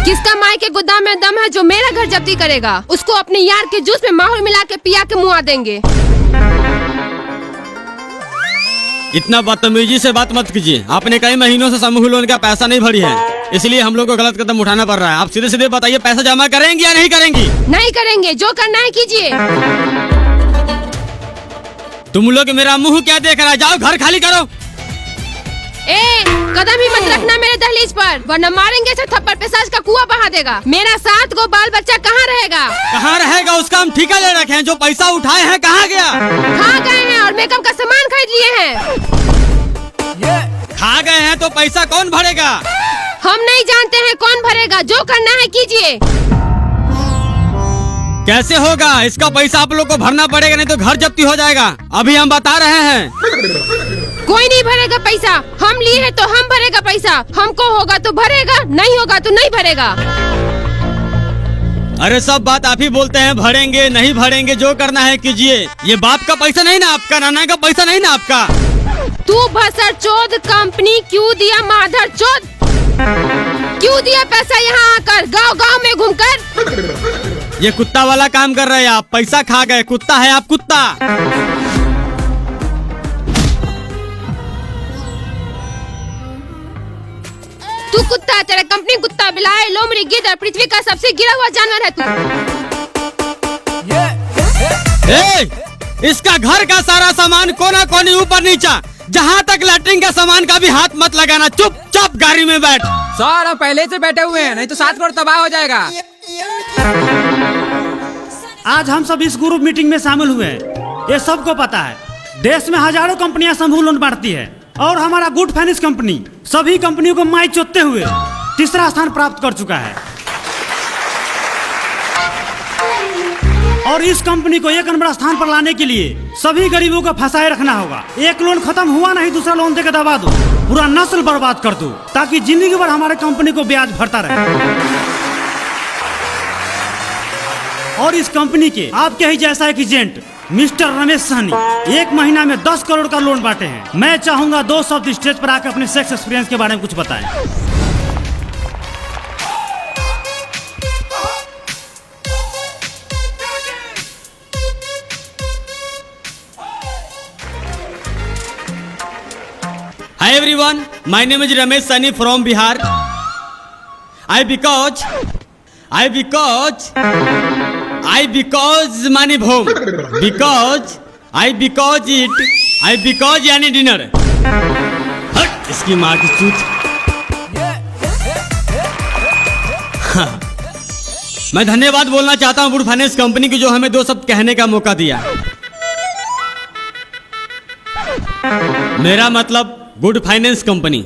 किसका माई के गोदाम में दम है जो मेरा घर जब्ती करेगा? उसको अपने यार के जूस में माहौल मिला के पिया के मुआ देंगे। इतना बदतमीजी से बात मत कीजिए। आपने कई महीनों से समूह लोन का पैसा नहीं भरी है, इसलिए हम लोग को गलत कदम उठाना पड़ रहा है। आप सीधे सीधे बताइए, पैसा जमा करेंगी या नहीं करेंगी? नहीं करेंगे, जो करना है कीजिए। तुम लोग मेरा मुंह क्या देख रहा है? जाओ घर खाली करो। कदम ही मत रखना मेरे दहलीज पर, वरना मारेंगे से थप्पड़ पेशाच का कुआं बहा देगा। मेरा 7 गो बाल बच्चा कहाँ रहेगा? कहाँ रहेगा? उसका हम ठेका ले रखे हैं। जो पैसा उठाए हैं कहाँ गया? खा गए हैं और मेकअप का सामान खरीद लिए हैं। खा गए हैं तो पैसा कौन भरेगा? हम नहीं जानते हैं कौन भरेगा, जो करना है कीजिए। कैसे होगा? इसका पैसा आप लोग को भरना पड़ेगा, नहीं तो घर जब्ती हो जाएगा। अभी हम बता रहे हैं। कोई नहीं भरेगा पैसा, हम लिए हैं तो हम भरेगा पैसा। हमको होगा तो भरेगा, नहीं होगा तो नहीं भरेगा। अरे सब बात आप ही बोलते हैं, भरेंगे नहीं भरेंगे, जो करना है कीजिए। ये बाप का पैसा नहीं ना आपका, नाना का पैसा नहीं ना आपका। तू भसर चोद कंपनी क्यों दिया? माधर चोद क्यों दिया पैसा यहाँ आकर, गांव गांव में घूमकर? ये कुत्ता वाला काम कर रहे हैं आप। पैसा खा गए, कुत्ता है आप, कुत्ता। तू कुत्ता, तेरा कंपनी कुत्ता, बिलाई, लोमड़ी, गिद्ध, पृथ्वी का सबसे गिरा हुआ जानवर है तू। इसका घर का सारा सामान कोना कोनी ऊपर नीचा, जहाँ तक लैट्रिन का सामान का भी हाथ मत लगाना। चुपचाप गाड़ी में बैठ। सर हम पहले से बैठे हुए हैं, नहीं तो 7 करोड़ तबाह हो जाएगा। आज हम सब इस ग्रुप मीटिंग में शामिल हुए हैं। ये सबको पता है, देश में हजारों कंपनियां समूह लोन बांटती है और हमारा गुड फाइनेंस कंपनी सभी कंपनियों को माई चोतते हुए तीसरा स्थान प्राप्त कर चुका है। और इस कंपनी को 1 नंबर स्थान पर लाने के लिए सभी गरीबों को फंसाए रखना होगा। एक लोन खत्म हुआ नहीं, दूसरा लोन देकर दबा दो, पूरा नस्ल बर्बाद कर दो, ताकि जिंदगी भर हमारे कंपनी को ब्याज भरता रहे। और इस कंपनी के आपके ही जैसा एक एजेंट मिस्टर रमेश सहनी 1 महीना में 10 करोड़ का लोन बांटे हैं। मैं चाहूंगा 2 शब्द स्टेज पर आकर अपने सेक्स एक्सपीरियंस के बारे में कुछ बताएं। Hi everyone, my name is Ramesh Sani from Bihar. I because money home, because यानी डिनर। हट इसकी माँ की चूत। मैं धन्यवाद बोलना चाहता हूँ गुड फाइनेंस कंपनी की, जो हमें 2 शब्द कहने का मौका दिया। मेरा मतलब good finance company.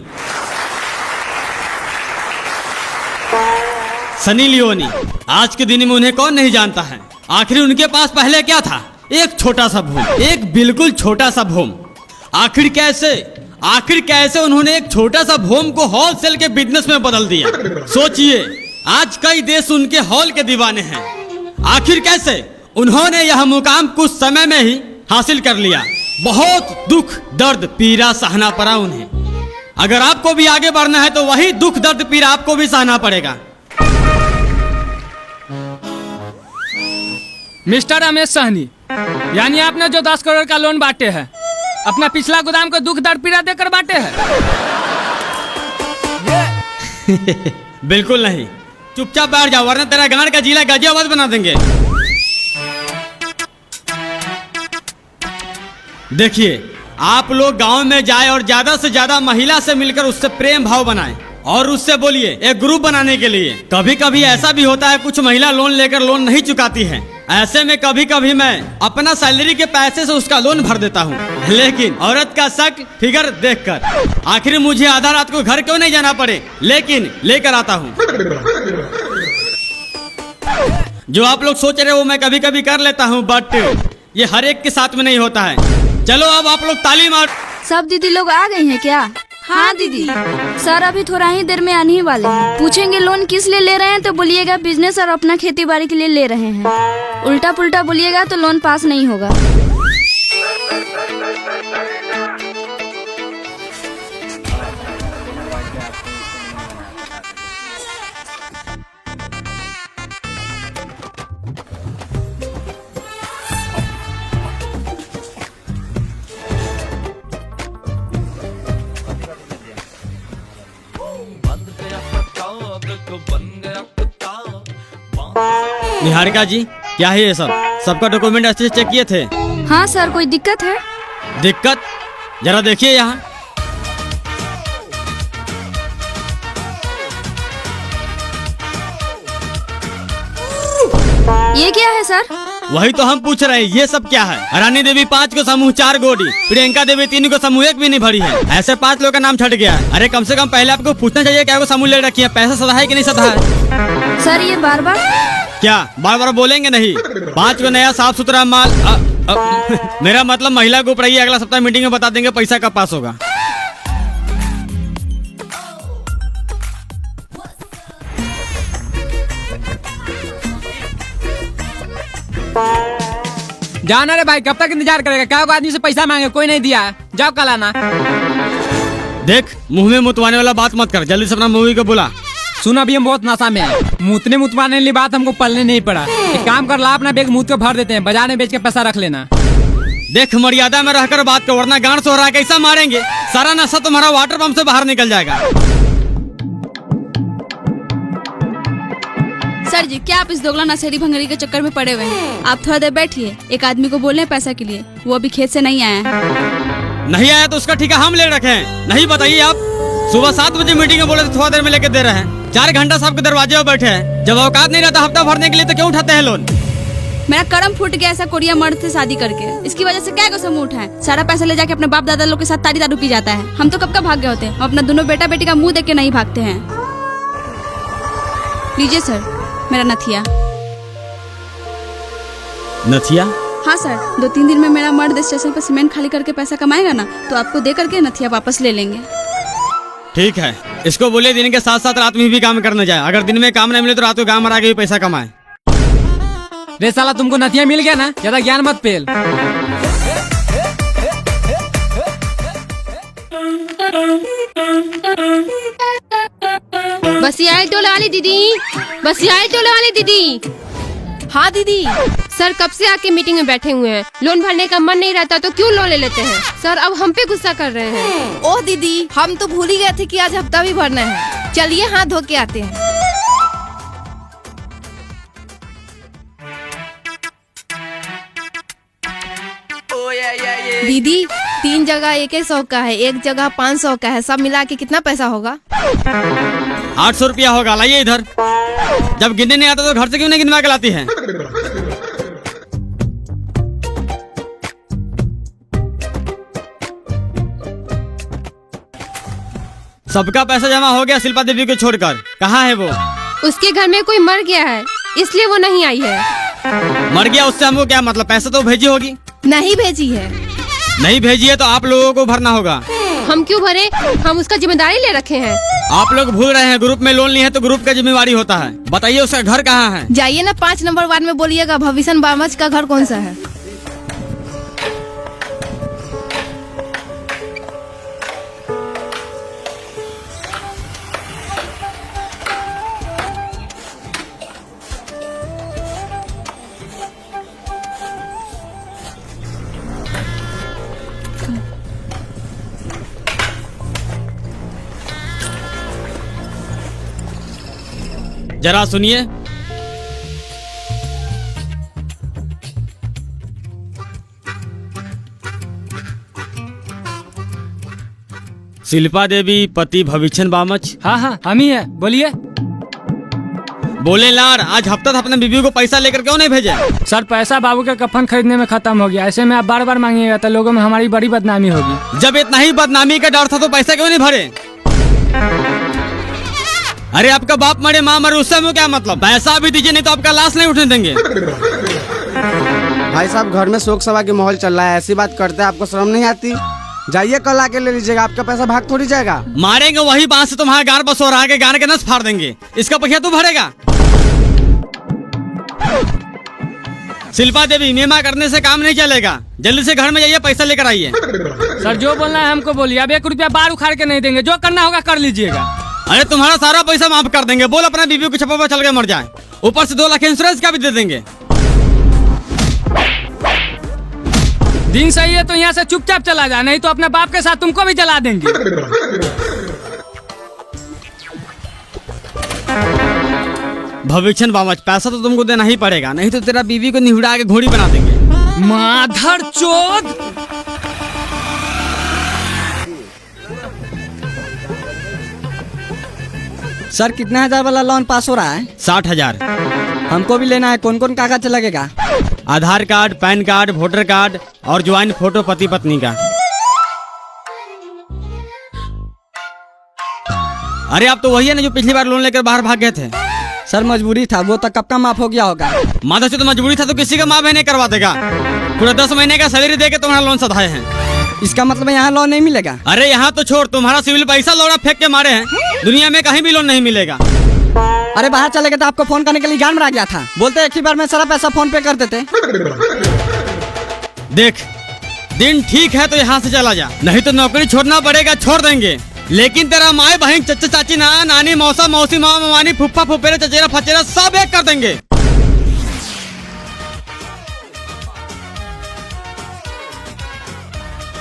Sunny Leone, आज के दिन में उन्हें कौन नहीं जानता है। आखिर उनके पास पहले क्या था? एक छोटा सा भूम, एक बिल्कुल छोटा सा भूम। आखिर कैसे उन्होंने एक छोटा सा भूम को होलसेल के बिजनेस में बदल दिया। सोचिए, आज कई देश उनके हॉल के दीवाने हैं। आखिर कैसे उन्होंने यह मुकाम कुछ समय में ही हासिल कर लिया। बहुत दुख दर्द पीड़ा सहना पड़ा उन्हें। अगर आपको भी आगे बढ़ना है तो वही दुख दर्द पीड़ा आपको भी सहना पड़ेगा। मिस्टर रमेश सहनी, यानी आपने जो 10 करोड़ का लोन बांटे हैं, अपना पिछला गोदाम को दुख दर्द पीड़ा देकर बांटे हैं? बिल्कुल नहीं। चुपचाप बैठ जाओ, वरना तेरा गांड का जिला गाजियाबाद बना देंगे। देखिए, आप लोग गांव में जाए और ज्यादा से ज्यादा महिला से मिलकर उससे प्रेम भाव बनाएं और उससे बोलिए एक ग्रुप बनाने के लिए। कभी कभी ऐसा भी होता है, कुछ महिला लोन लेकर लोन नहीं चुकाती है। ऐसे में कभी कभी मैं अपना सैलरी के पैसे से उसका लोन भर देता हूँ, लेकिन औरत का शक्ल फिगर देखकर। आखिर मुझे आधा रात को घर क्यों नहीं जाना पड़े, लेकिन लेकर आता हूँ। जो आप लोग सोच रहे हो मैं कभी कभी कर लेता हूँ, बट ये हर एक के साथ में नहीं होता है। चलो अब आप लोग ताली मार। सब दीदी लोग आ गई हैं क्या? हाँ दीदी। सर अभी थोड़ा ही देर में आने ही वाले हैं। पूछेंगे लोन किस लिए ले रहे हैं तो बोलिएगा बिजनेस और अपना खेती बाड़ी के लिए ले रहे हैं। उल्टा पुल्टा बोलिएगा तो लोन पास नहीं होगा। निहारिका जी, क्या है ये सब? सबका डॉक्यूमेंट अच्छे से चेक किए थे? हाँ सर, कोई दिक्कत है? दिक्कत? जरा देखिए यहाँ। ये क्या है सर? वही तो हम पूछ रहे हैं, ये सब क्या है? रानी देवी 5 को समूह 4 गोडी, प्रियंका देवी 3 को समूह 1 भी नहीं भरी है। ऐसे 5 लोग का नाम छट गया है। अरे कम से कम पहले आपको पूछना चाहिए क्या वो समूह ले रखी है, पैसा सदा है कि नहीं सदा है? सर ये बार बार क्या बार बार बोलेंगे नहीं? 5 को नया साफ सुथरा माल मेरा मतलब महिला को ऊपर, अगला सप्ताह मीटिंग में बता देंगे पैसा कब पास होगा। जाना रे भाई, कब तक इंतजार करेगा? क्या आदमी से पैसा मांगे, कोई नहीं दिया। जाओ कल आना। देख, मुंह में मुतवाने वाला बात मत कर, जल्दी से अपना मूवी को बुला। सुन, अभी हम बहुत नशा में हैं। मुतवाने वाली बात हमको पलने नहीं पड़ा। एक काम कर ला, अपना बैग मुंह को भर देते हैं, बाजार में बेच के पैसा रख लेना। देख, मर्यादा में रहकर बात कर, वरना गांड सोहरा कैसा मारेंगे। सारा नशा तुम्हारा वाटर पंप से बाहर निकल जाएगा। सर जी, क्या आप इस दोगला नशेड़ी भंगरी के चक्कर में पड़े हुए हैं? आप थोड़ा देर बैठिए, एक आदमी को बोले पैसा के लिए, वो अभी खेत से नहीं आया है। नहीं आया तो उसका ठेका हम ले रखे हैं। नहीं बताइए आप, सुबह 7 बजे मीटिंग में बोले तो थोड़ा देर में लेके दे रहे हैं। 4 घंटा सबके दरवाजे पर बैठे हैं। जब औकात नहीं रहता हफ्ता भरने के लिए तो क्यों उठाते हैं लोन? मेरा करम फूट गया ऐसा कोरिया मर्द से शादी करके। इसकी वजह से क्या को समूह उठाए, सारा पैसा ले जाके अपने बाप दादा लोग के साथ तारी दारू पी जाता है। हम तो कब का भाग गए होते हैं, हम अपना दोनों बेटा बेटी का मुंह देख के नहीं भागते हैं। लीजिए सर मेरा नथिया। नथिया? हाँ सर, 2-3 दिन में मेरा मर्द स्टेशन पर सीमेंट खाली करके पैसा कमाएगा ना, तो आपको दे करके नथिया वापस ले लेंगे। ठीक है, इसको बोले दिन के साथ साथ रात में भी काम करने जाए। अगर दिन में काम नहीं मिले तो रात को गाँव में आके भी पैसा कमाए। रे साला, तुमको नथिया मिल गया ना, ज्यादा ज्ञान मत पेल। बसियाल टोले वाली दीदी, बसियाल टोले वाली दीदी। हाँ दीदी। सर कब से आके मीटिंग में बैठे हुए हैं, लोन भरने का मन नहीं रहता तो क्यों लोन ले लेते हैं? सर अब हम पे गुस्सा कर रहे हैं। ओह दीदी, हम तो भूल ही गए थे कि आज हफ्ता भी भरना है। चलिए हाथ धो के आते हैं। दीदी 3 जगह 100 का है, 1 जगह 500 का है, सब मिला के कितना पैसा होगा? 800 रुपया होगा। लाइए इधर। जब गिनने नहीं आता तो घर से क्यों नहीं गिनवा के लाती है? सबका पैसा जमा हो गया शिल्पा देवी को छोड़कर। कहाँ है वो? उसके घर में कोई मर गया है, इसलिए वो नहीं आई है। मर गया उससे हमको क्या मतलब? पैसा तो भेजी होगी। नहीं भेजी है। नहीं भेजी है तो आप लोगों को भरना होगा। हम क्यों भरे, हम उसका जिम्मेदारी ले रखे हैं। आप लोग भूल रहे हैं, ग्रुप में लोन लिए है तो ग्रुप का जिम्मेवारी होता है। बताइए उसका घर कहाँ है? जाइए ना 5 नंबर वार्ड में बोलिएगा भविष्य बामच का घर कौन सा है। जरा सुनिए। शिल्पा देवी पति भविष्य बामच। हाँ, हम ही है, बोलिए। बोले लार, आज हफ्ता था अपने बीबी को पैसा लेकर क्यों नहीं भेजे? सर पैसा बाबू के कफन खरीदने में खत्म हो गया। ऐसे में आप बार बार मांगिएगा तो लोगों में हमारी बड़ी बदनामी होगी। जब इतना ही बदनामी का डर था तो पैसा क्यों नहीं भरे? अरे आपका बाप मरे माँ मरे, उससे हमें क्या मतलब? पैसा भी दीजिए नहीं तो आपका लाश नहीं उठने देंगे। भाई साहब, घर में शोक सभा की माहौल चल रहा है, ऐसी बात करते हैं, आपको शर्म नहीं आती? जाइए कल आके ले लीजिएगा, आपका पैसा भाग थोड़ी जाएगा। मारेंगे वही बांस से तुम्हारा गार बस हो रहा है, गार के नस फाड़ देंगे। इसका पैसा तू भरेगा? शिल्पा देवी, मेमा करने से काम नहीं चलेगा। जल्दी से घर में जाइए, पैसा लेकर आइए। सर जो बोलना है हमको बोलिए, अब 1 रुपया बार उखाड़ के नहीं देंगे, जो करना होगा कर लीजिएगा। अरे तुम्हारा सारा पैसा माफ कर देंगे। बोल अपना बीबी को छप्पर पर चल के मर जाए, ऊपर से 2 लाख इंश्योरेंस का भी दे देंगे। दिन सही है तो यहाँ से चुपचाप चला जा, नहीं तो अपने बाप के साथ तुमको भी जला देंगे। भविष्य बामच, पैसा तो तुमको देना ही पड़ेगा, नहीं तो तेरा बीवी को निहुड़ा के घोड़ी बना देंगे। माधर चोद। सर कितना हजार वाला लोन पास हो रहा है? 60,000। हमको भी लेना है। कौन कौन कागज लगेगा? Aadhaar card, PAN card, voter card और ज्वाइंट फोटो पति पत्नी का। अरे आप तो वही है ना जो पिछली बार लोन लेकर बाहर भाग गए थे। सर मजबूरी था, वो तो कब का माफ हो गया होगा। माता से तो मजबूरी था तो किसी का माफ नहीं करवा देगा। पूरा 10 महीने का सैलरी दे के तुम्हारा लोन सधाए हैं। इसका मतलब यहाँ लोन नहीं मिलेगा? अरे यहाँ तो छोड़, तुम्हारा सिविल पैसा लौड़ा फेंक के मारे हैं। दुनिया में कहीं भी लोन नहीं मिलेगा। अरे बाहर चले गए तो आपको फोन करने के लिए जान में आ गया था। बोलते एक ही बार में सारा पैसा फोन पे कर देते। देख, दिन ठीक है तो यहाँ से चला जा, नहीं तो नौकरी छोड़ना पड़ेगा। छोड़ देंगे, लेकिन तेरा माए बहन, चचा चाची, नाना नानी, मौसा मौसी, मामा मामानी, फुफ्फा फुफेरे, चचेरा फचेरा सब एक कर देंगे।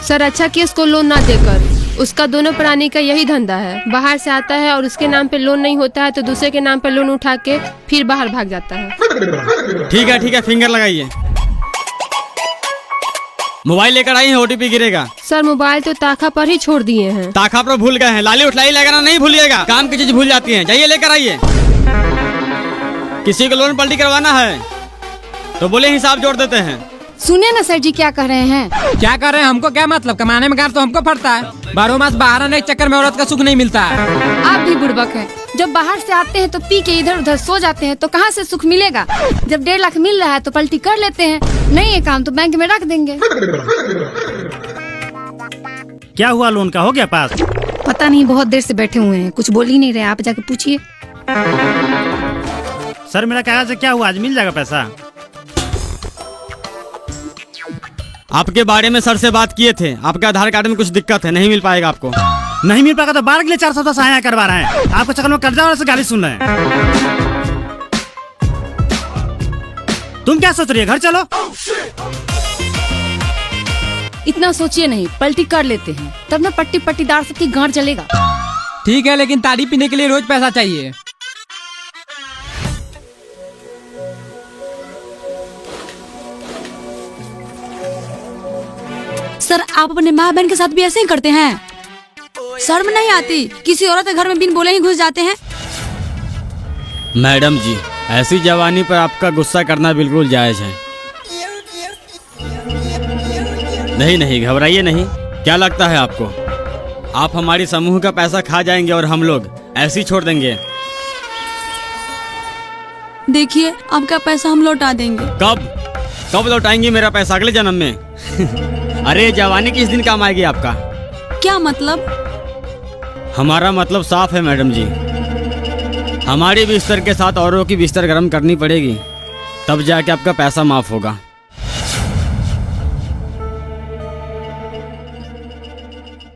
सर अच्छा कि उसको लोन ना देकर, उसका दोनों प्राणी का यही धंधा है। बाहर से आता है और उसके नाम पे लोन नहीं होता है तो दूसरे के नाम पे लोन उठा के फिर बाहर भाग जाता है। ठीक है, फिंगर लगाइए। मोबाइल लेकर आई है, OTP गिरेगा। सर मोबाइल तो ताखा पर ही छोड़ दिए हैं। ताखा पर भूल गए हैं, लाली उठलाई लगाना नहीं भूलिएगा। काम की चीज भूल जाती है, जाइए लेकर आइए। किसी को लोन पलटी करवाना है तो बोले हिसाब जोड़ देते हैं। सुनिए ना सर जी क्या कह रहे हैं। क्या कर रहे हैं? हमको क्या मतलब? कमाने में गार तो हमको पड़ता है। 12 मास बाहर आने के चक्कर में औरत का सुख नहीं मिलता है। आप भी बुड़बक हैं। जब बाहर से आते हैं तो पी के इधर उधर सो जाते हैं तो कहाँ से सुख मिलेगा? जब 1.5 लाख मिल रहा है तो पलटी कर लेते हैं, नहीं है काम तो बैंक में रख देंगे। क्या हुआ, लोन का हो गया पास? पता नहीं, बहुत देर से बैठे हुए हैं, कुछ बोल ही नहीं रहे। आप जाके पूछिए। सर मेरा कागज क्या हुआ, आज मिल जाएगा पैसा? आपके बारे में सर से बात किए थे, आपके आधार कार्ड में कुछ दिक्कत है, नहीं मिल पाएगा आपको। नहीं मिल पाएगा तो बार के लिए 410 आया करवा रहे हैं। आपको चक्कर में कर्जा वाले से गाली सुन रहे हैं। तुम क्या सोच रही है, घर चलो। इतना सोचिए नहीं, पलटी कर लेते हैं, तब ना पट्टी पट्टीदार सबकी गांठ चलेगा। ठीक है, लेकिन ताड़ी पीने के लिए रोज पैसा चाहिए। सर आप अपने माँ बहन के साथ भी ऐसे ही करते हैं? शर्म नहीं आती? किसी औरत के घर में बिन बोले ही घुस जाते हैं। मैडम जी, ऐसी जवानी पर आपका गुस्सा करना बिल्कुल जायज है। नहीं, घबराइए नहीं। क्या लगता है आपको आप हमारी समूह का पैसा खा जाएंगे और हम लोग ऐसे ही छोड़ देंगे? देखिए आपका पैसा हम लौटा देंगे। कब लौटाएंगे मेरा पैसा? अगले जन्म में। अरे जवानी किस दिन काम आएगी आपका? क्या मतलब? हमारा मतलब साफ है मैडम जी, हमारी बिस्तर के साथ औरों की बिस्तर गर्म करनी पड़ेगी, तब जाके आपका पैसा माफ होगा।